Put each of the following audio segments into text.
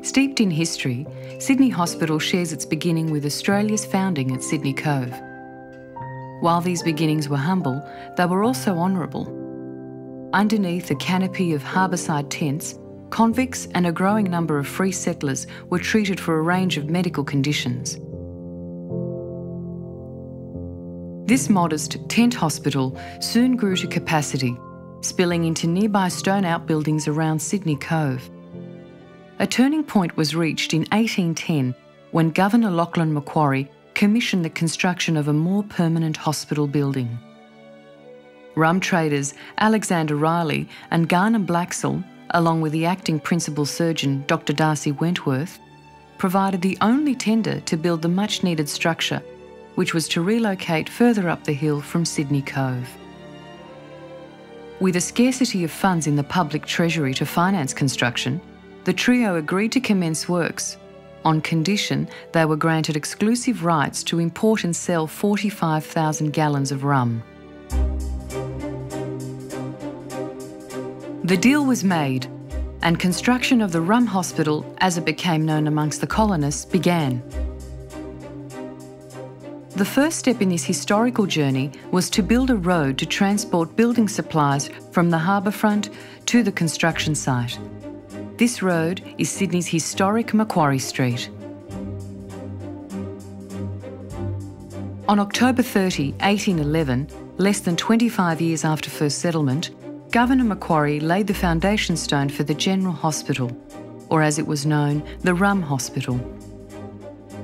Steeped in history, Sydney Hospital shares its beginning with Australia's founding at Sydney Cove. While these beginnings were humble, they were also honourable. Underneath a canopy of harbourside tents, convicts and a growing number of free settlers were treated for a range of medical conditions. This modest tent hospital soon grew to capacity, spilling into nearby stone outbuildings around Sydney Cove. A turning point was reached in 1810 when Governor Lachlan Macquarie commissioned the construction of a more permanent hospital building. Rum traders Alexander Riley and Garnham Blaxall, along with the acting principal surgeon Dr. Darcy Wentworth, provided the only tender to build the much-needed structure, which was to relocate further up the hill from Sydney Cove. With a scarcity of funds in the public treasury to finance construction, the trio agreed to commence works, on condition they were granted exclusive rights to import and sell 45,000 gallons of rum. The deal was made, and construction of the Rum Hospital, as it became known amongst the colonists, began. The first step in this historical journey was to build a road to transport building supplies from the harbour front to the construction site. This road is Sydney's historic Macquarie Street. On October 30, 1811, less than 25 years after first settlement, Governor Macquarie laid the foundation stone for the General Hospital, or as it was known, the Rum Hospital.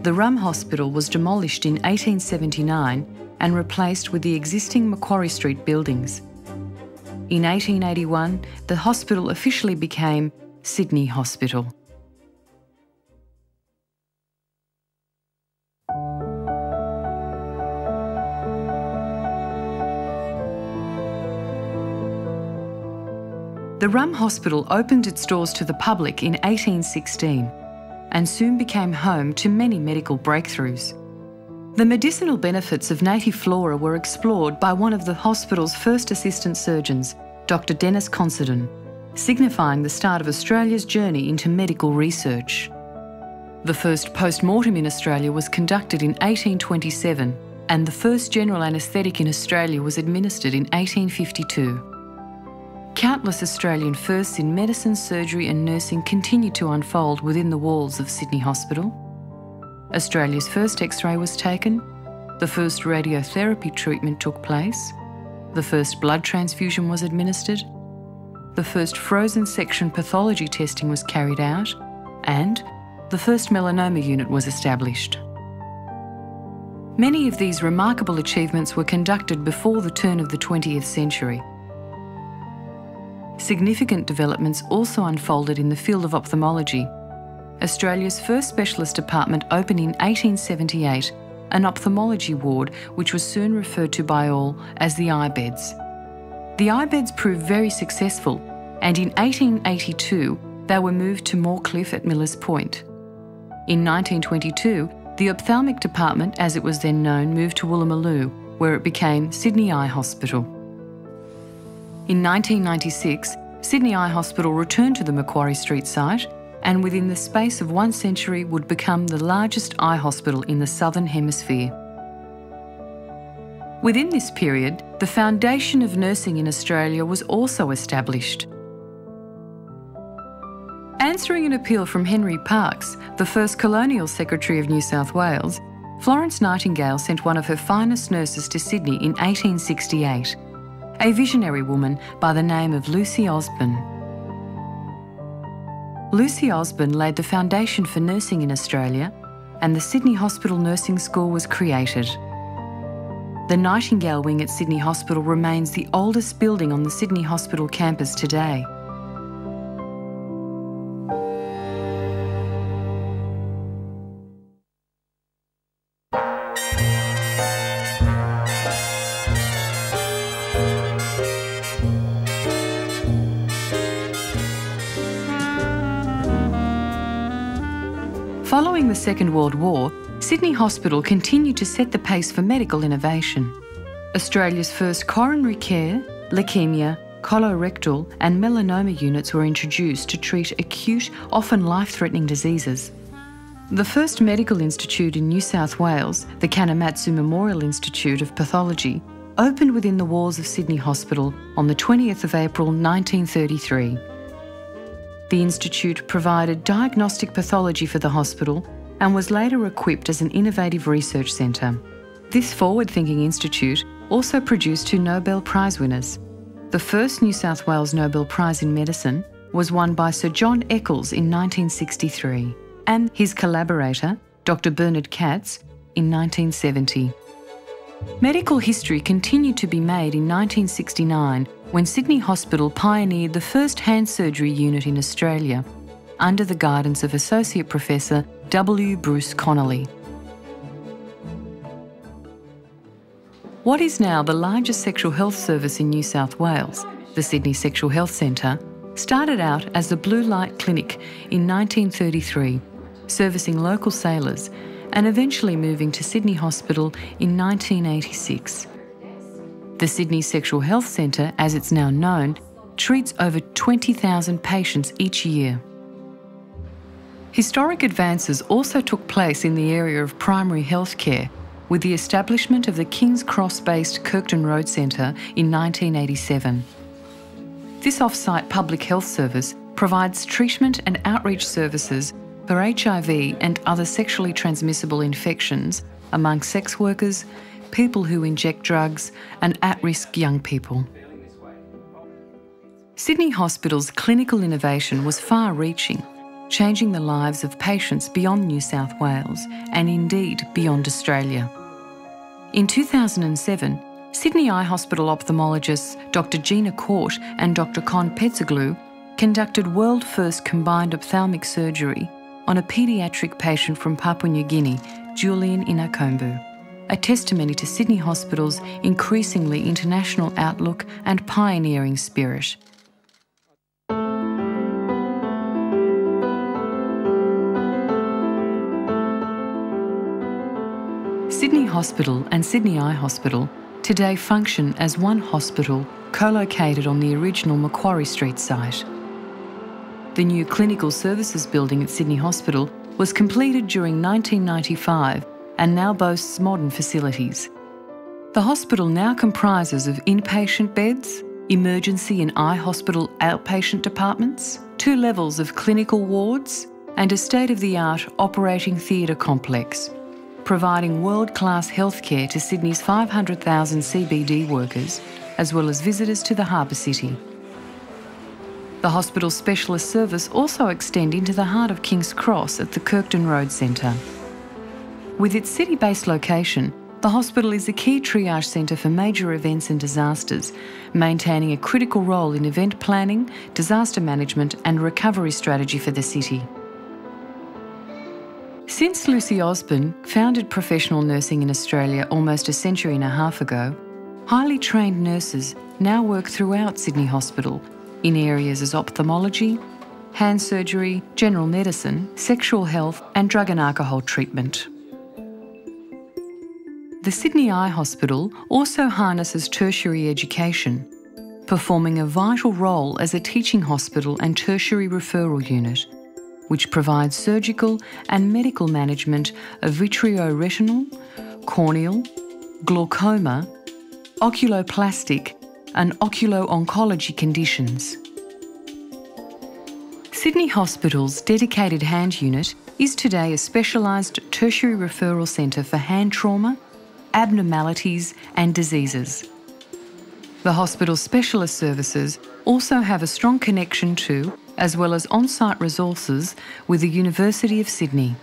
The Rum Hospital was demolished in 1879 and replaced with the existing Macquarie Street buildings. In 1881, the hospital officially became Sydney Hospital. The Rum Hospital opened its doors to the public in 1816 and soon became home to many medical breakthroughs. The medicinal benefits of native flora were explored by one of the hospital's first assistant surgeons, Dr. Dennis Considine, signifying the start of Australia's journey into medical research. The first post-mortem in Australia was conducted in 1827, and the first general anaesthetic in Australia was administered in 1852. Countless Australian firsts in medicine, surgery and nursing continued to unfold within the walls of Sydney Hospital. Australia's first X-ray was taken, the first radiotherapy treatment took place, the first blood transfusion was administered, the first frozen section pathology testing was carried out, and the first melanoma unit was established. Many of these remarkable achievements were conducted before the turn of the 20th century. Significant developments also unfolded in the field of ophthalmology. Australia's first specialist department opened in 1878, an ophthalmology ward which was soon referred to by all as the eye beds. The eye beds proved very successful, and in 1882 they were moved to Moorcliffe at Millers Point. In 1922, the ophthalmic department, as it was then known, moved to Woolloomooloo, where it became Sydney Eye Hospital. In 1996, Sydney Eye Hospital returned to the Macquarie Street site and within the space of 1 century would become the largest eye hospital in the Southern Hemisphere. Within this period, the foundation of nursing in Australia was also established. Answering an appeal from Henry Parkes, the first Colonial Secretary of New South Wales, Florence Nightingale sent one of her finest nurses to Sydney in 1868, a visionary woman by the name of Lucy Osborne. Lucy Osborne laid the foundation for nursing in Australia, and the Sydney Hospital Nursing School was created. The Nightingale Wing at Sydney Hospital remains the oldest building on the Sydney Hospital campus today. Following the Second World War, Sydney Hospital continued to set the pace for medical innovation. Australia's first coronary care, leukaemia, colorectal and melanoma units were introduced to treat acute, often life-threatening diseases. The first medical institute in New South Wales, the Kanematsu Memorial Institute of Pathology, opened within the walls of Sydney Hospital on the 20th of April 1933. The institute provided diagnostic pathology for the hospital and was later equipped as an innovative research centre. This forward-thinking institute also produced 2 Nobel Prize winners. The first New South Wales Nobel Prize in Medicine was won by Sir John Eccles in 1963 and his collaborator, Dr. Bernard Katz, in 1970. Medical history continued to be made in 1969 when Sydney Hospital pioneered the first hand surgery unit in Australia under the guidance of Associate Professor W. Bruce Connolly. What is now the largest sexual health service in New South Wales, the Sydney Sexual Health Centre, started out as the Blue Light Clinic in 1933, servicing local sailors, and eventually moving to Sydney Hospital in 1986. The Sydney Sexual Health Centre, as it's now known, treats over 20,000 patients each year. Historic advances also took place in the area of primary health care, with the establishment of the King's Cross-based Kirkton Road Centre in 1987. This off-site public health service provides treatment and outreach services for HIV and other sexually transmissible infections among sex workers, people who inject drugs, and at-risk young people. Sydney Hospital's clinical innovation was far-reaching, changing the lives of patients beyond New South Wales and indeed beyond Australia. In 2007, Sydney Eye Hospital ophthalmologists Dr. Gina Court and Dr. Con Petzoglou conducted world-first combined ophthalmic surgery on a paediatric patient from Papua New Guinea, Julian Inakombu, a testimony to Sydney Hospital's increasingly international outlook and pioneering spirit. Sydney Hospital and Sydney Eye Hospital today function as one hospital co-located on the original Macquarie Street site. The new Clinical Services building at Sydney Hospital was completed during 1995 and now boasts modern facilities. The hospital now comprises of inpatient beds, emergency and eye hospital outpatient departments, 2 levels of clinical wards, and a state-of-the-art operating theatre complex, providing world-class healthcare to Sydney's 500,000 CBD workers, as well as visitors to the harbour city. The hospital's specialist service also extend into the heart of King's Cross at the Kirkton Road Centre. With its city-based location, the hospital is a key triage centre for major events and disasters, maintaining a critical role in event planning, disaster management and recovery strategy for the city. Since Lucy Osborne founded professional nursing in Australia almost a century and a half ago, highly trained nurses now work throughout Sydney Hospital in areas as ophthalmology, hand surgery, general medicine, sexual health and drug and alcohol treatment. The Sydney Eye Hospital also harnesses tertiary education, performing a vital role as a teaching hospital and tertiary referral unit, which provides surgical and medical management of vitreoretinal, corneal, glaucoma, oculoplastic and oculo-oncology conditions. Sydney Hospital's dedicated hand unit is today a specialised tertiary referral centre for hand trauma, abnormalities and diseases. The hospital's specialist services also have a strong connection to, as well as on-site resources with the University of Sydney.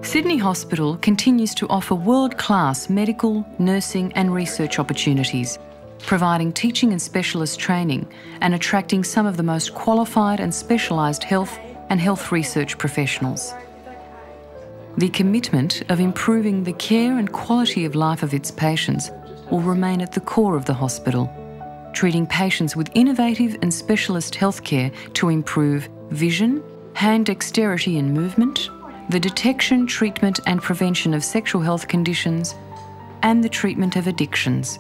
Sydney Hospital continues to offer world-class medical, nursing and research opportunities, providing teaching and specialist training and attracting some of the most qualified and specialised health and health research professionals. The commitment of improving the care and quality of life of its patients will remain at the core of the hospital, treating patients with innovative and specialist healthcare to improve vision, hand dexterity and movement, the detection, treatment and prevention of sexual health conditions, and the treatment of addictions.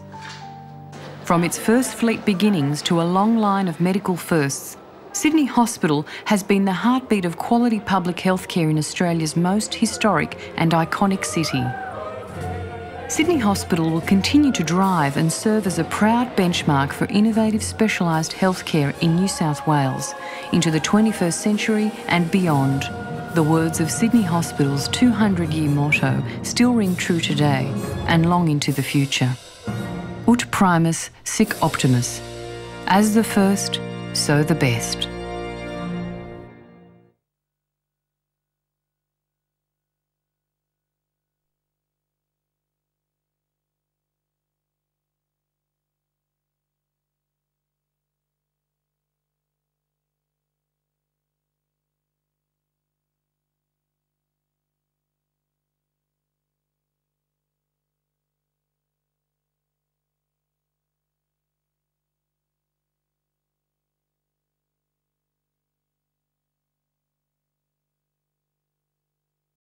From its first fleet beginnings to a long line of medical firsts, Sydney Hospital has been the heartbeat of quality public health care in Australia's most historic and iconic city. Sydney Hospital will continue to drive and serve as a proud benchmark for innovative specialised healthcare in New South Wales into the 21st century and beyond. The words of Sydney Hospital's 200-year motto still ring true today and long into the future. Ut primus, sic optimus. As the first, so the best.